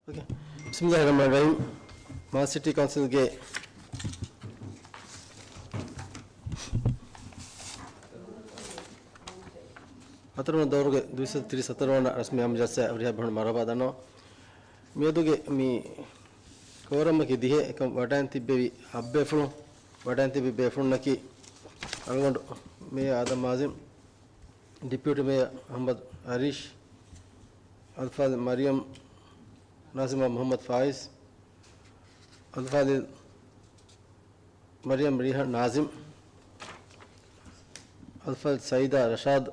Okay. Bismillahirrahmanirrahim. Mars City Council ge Hatarun Dorge 237 rasmi amjasa avriya bhan marabadano meduge mi koram ki dihe ekam wadan tibbe abbe fulu wadan tibbe befun naki algon me adam mazim deputy mayor Muhammad Harish Alfaz Mariam Nazima Muhammad Faiz Alfaz Mariam Rihan Nazim Alfaz Saida Rashad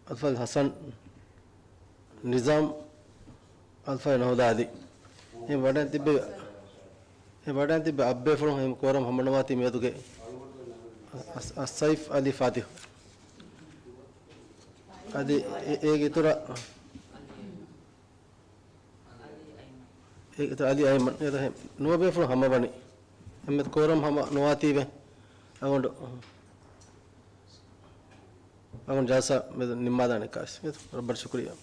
Alfaz Hassan Nizam Alfaz Nahdadi ये wadan tibbe abbe fulu हम कोरम हमनवाती में दुगे सैफ अली फातिह आदि एक इतरा एक तो अली अहमद ये तो है नो बे फुल हम बनी हम कोरम हम नवाती में अगुन जासा में निम्मादा ने काश ये तो बड़ा शुक्रिया